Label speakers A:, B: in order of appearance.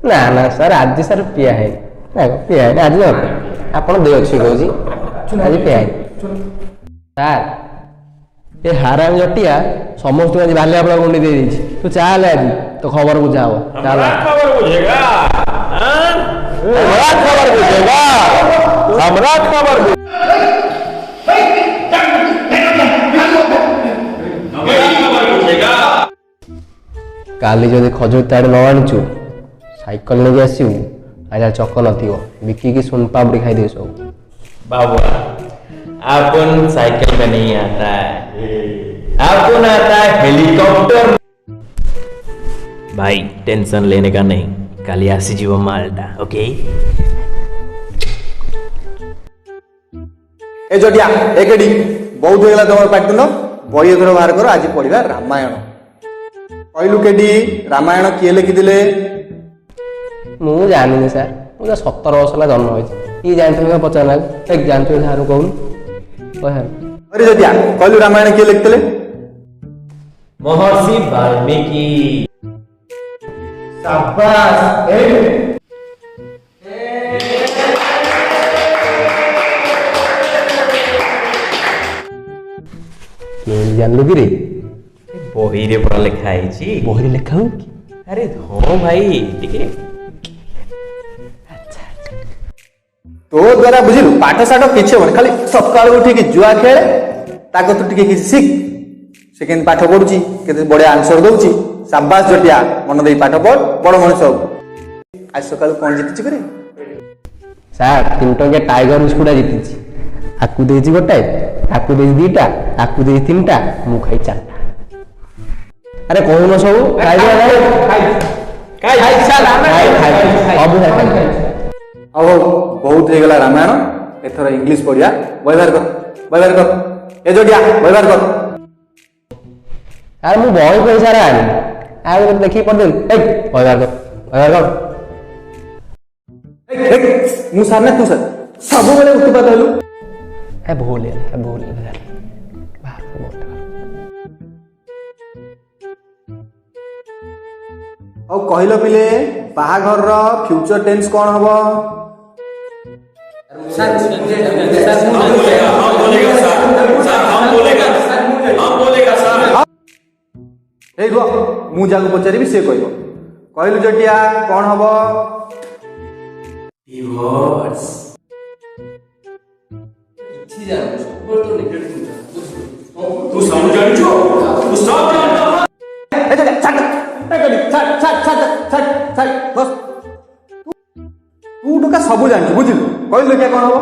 A: ना ना सर आज सर पिया है पिया है आज आप दे अच्छी कौच आज पिया है सर ये हाराम जटिया समस्त आज बाल्या अपना गुंडी दे दी तू चाल आज तो खबर बुझा खबर बुझेगा खबर बुझेगा खबर काली जदि खजूर ताड़ न आनीचु साइकिल लेके आसू आज चक न बिकी सुन पापड़ी खाई दे सब
B: बाबा अपन साइकिल में नहीं आता है अपन आता है हेलीकॉप्टर। भाई टेंशन लेने का नहीं काली आसी जीव मालटा ओके।
C: ए जटिया एकेडी बहुत हो गला तमर पाटन बही एथर बाहर कर आज पढ़िबा रामायण कहलु केडी रामायण किए लिखिदिले
A: मु जानिनी सर मुझे 17 वर्ष ला जन्म होई जानते पचार एक जानते सारू कहून
C: अरे जटिया कहलु रामायण किए लिखिदिले
B: महर्षि वाल्मीकि।
C: शाबाश
A: जानलु कि रे
B: बही रे पढ़ा लिखा है
A: बही लिखा हो
B: अरे हाँ भाई टिके
C: तो द्वारा बुझिलु पाठ साठ किछ हो खाली सकाळ उठी कि जुआ खेले ताको तू टिके किछ सीख से केन पाठ पढुची केते बढिया आंसर दउची शाबाश जटिया मन देई पाठ पढ बड़ मनुष्य हो। आज सकाळ कोन जितिची करे
A: सर 3 टंके टाइगर बिस्कुट जितिची आकु देजी गोटाए आकु देजी दीटा आकु देजी तीनटा मु खाई चारटा अरे कहून सब खाई
C: बहुत हो गला रामायण एथर इंग्लिश पढ़िया व्यवहार कर ए जोडिया व्यवहार कर
A: यार मु बही पैसा रे आनी आ देखि पढ़ दे व्यवहार कर
C: मु सर ने तू सर सब बेले उत्पात हलु
A: ए भूल
C: और कहलो पिले बाहाघर रो फ्यूचर टेंस कौन हबो मु जाको पचारि से कहबो कहलु जटिया कौन हबो
B: डिवोर्स। तू सब जानछो तू सब जानछो
C: तू टका सब जान बुझिलु कहलु क्या कौन हबो